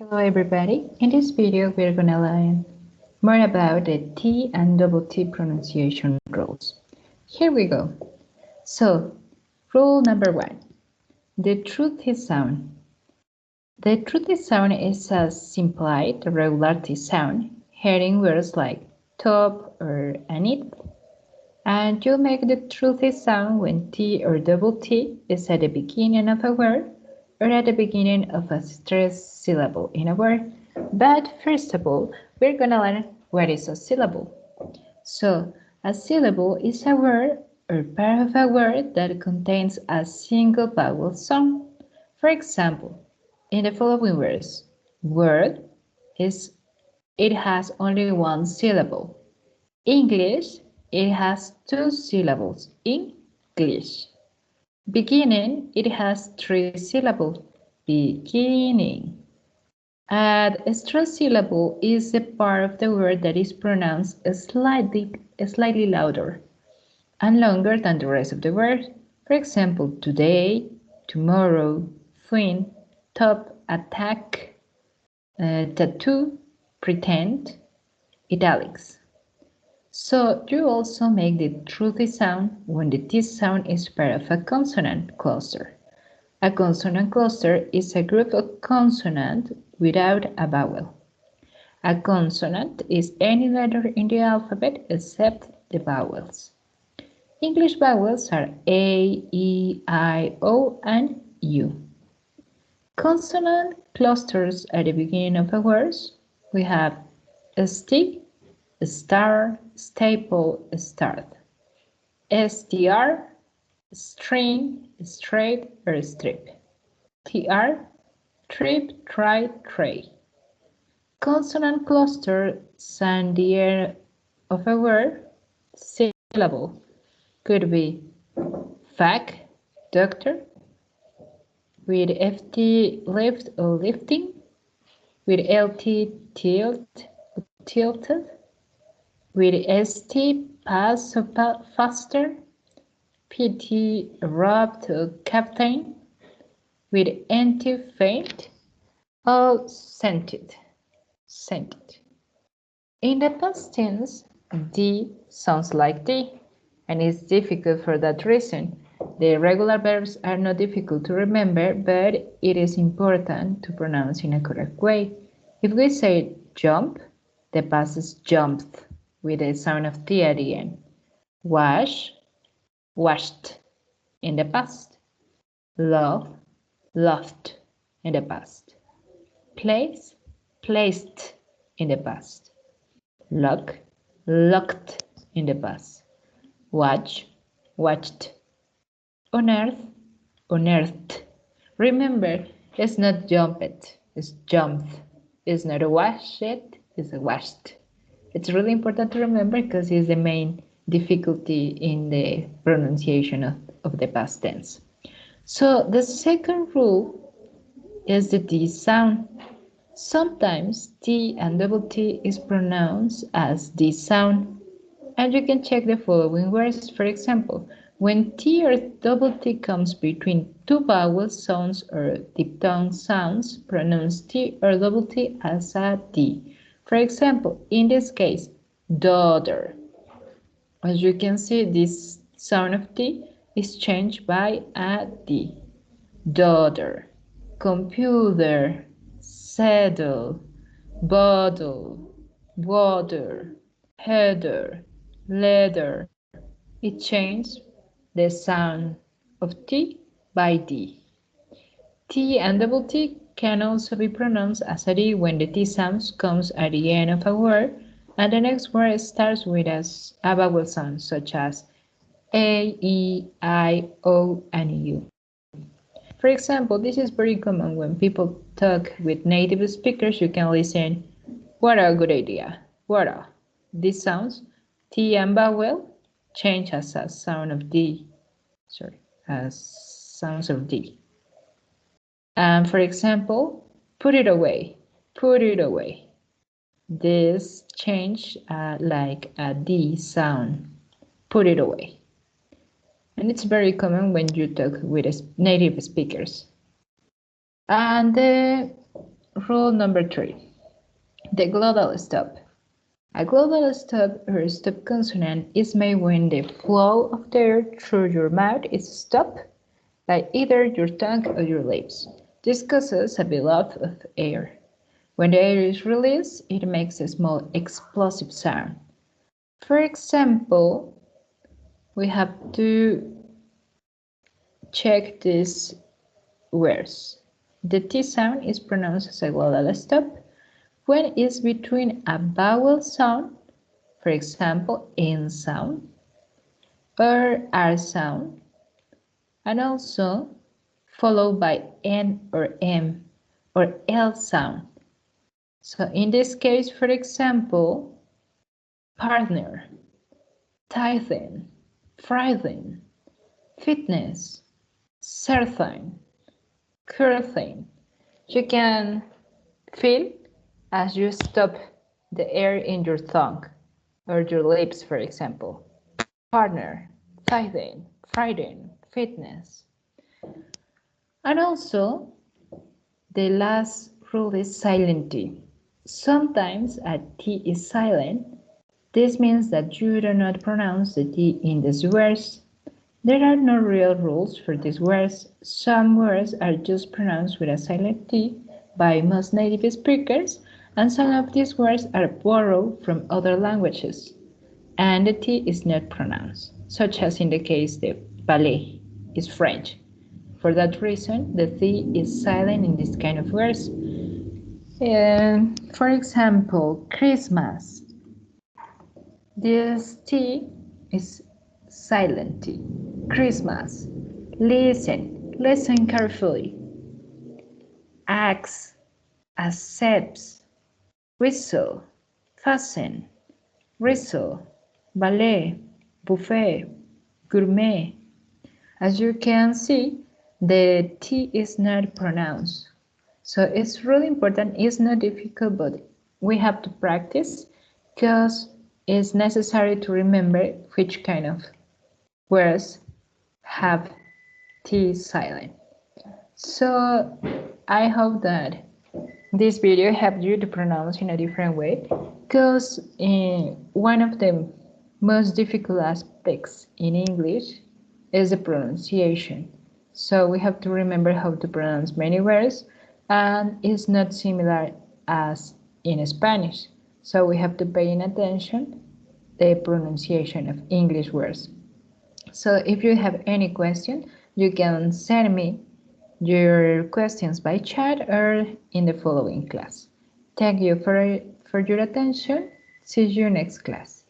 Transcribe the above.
Hello everybody, in this video we're gonna learn more about the T and double T pronunciation rules. Here we go. So, rule number 1. The true sound. The true sound is a simplified regular T sound, hearing words like top or anit. And you make the true sound when T or double T is at the beginning of a word or at the beginning of a stressed syllable in a word. But first of all, we're gonna learn what is a syllable. So, a syllable is a word or part of a word that contains a single vowel sound. For example, in the following words, word it has only one syllable. English, it has two syllables. English. Beginning, it has three syllables. Beginning. And extra syllable is the part of the word that is pronounced slightly louder and longer than the rest of the word. For example, today, tomorrow, twin, top, attack, tattoo, pretend, italics. So you also make the true T sound when the T sound is part of a consonant cluster. A consonant cluster is a group of consonants without a vowel. A consonant is any letter in the alphabet except the vowels. English vowels are A, E, I, O, and U. Consonant clusters at the beginning of a word. We have a stick, star, staple, start. STR, string, straight or strip. TR, trip, try, tray. Consonant cluster at the end of a word, syllable. Could be fac, doctor, with FT, lift or lifting, with LT, tilt, tilted, with ST, pass or faster, PT, robbed or captain, with NT, faint, or scented. In the past tense, D sounds like D, and it's difficult for that reason. The regular verbs are not difficult to remember, but it is important to pronounce in a correct way. If we say jump, the past is jumped with the sound of T at the end. Wash, washed in the past. Love, loved in the past. Place, placed in the past. Lock, locked in the past. Watch, watched. Unearth, unearthed. Remember, it's not jumped, it's jumped. It's not a washed, it's a washed. It's really important to remember because it's the main difficulty in the pronunciation of the past tense. So the second rule is the D sound. Sometimes T and double T is pronounced as D sound. And you can check the following words. For example, when T or double T comes between two vowel sounds or diphthong sounds, pronounce T or double T as a D. For example, in this case, daughter. As you can see, this sound of T is changed by a D. Daughter, computer, saddle, bottle, water, header, leather. It changed the sound of T by D. T and double T can also be pronounced as a D when the T sound comes at the end of a word and the next word starts with a vowel sound such as A, E, I, O, and U. For example, this is very common when people talk with native speakers. You can listen, what a good idea, what a. These sounds, T and vowel, change as a sound of D, as sounds of D. And for example, put it away, put it away. This change like a D sound, put it away. And it's very common when you talk with native speakers. And the rule number 3, the glottal stop. A glottal stop or stop consonant is made when the flow of the air through your mouth is stopped by either your tongue or your lips. This causes a buildup of air. When the air is released, it makes a small explosive sound. For example, we have to check these words. The T sound is pronounced as a glottal stop when it's between a vowel sound, for example, N sound, or R sound, and also followed by N or M or L sound. So in this case, for example, partner, tithing, Friday, fitness, certain, curtain. You can feel as you stop the air in your tongue or your lips, for example. Partner, tithing, Friday, fitness. And also, the last rule is silent T. Sometimes a T is silent. This means that you do not pronounce the T in these words. There are no real rules for these words. Some words are just pronounced with a silent T by most native speakers, and some of these words are borrowed from other languages, and the T is not pronounced, such as in the case the ballet is French. For that reason, the T is silent in this kind of words. For example, Christmas. This T is silent T. Christmas. Listen carefully. Axe, accepts, whistle, fasten, whistle, ballet, buffet, gourmet. As you can see, the T is not pronounced. So it's really important. It's not difficult, but we have to practice because it's necessary to remember which kind of words have T silent. So I hope that this video helped you to pronounce in a different way, because one of the most difficult aspects in English is the pronunciation. So we have to remember how to pronounce many words, and it's not similar as in Spanish. So we have to pay attention the pronunciation of English words. So if you have any question, you can send me your questions by chat or in the following class. Thank you for your attention. See you next class.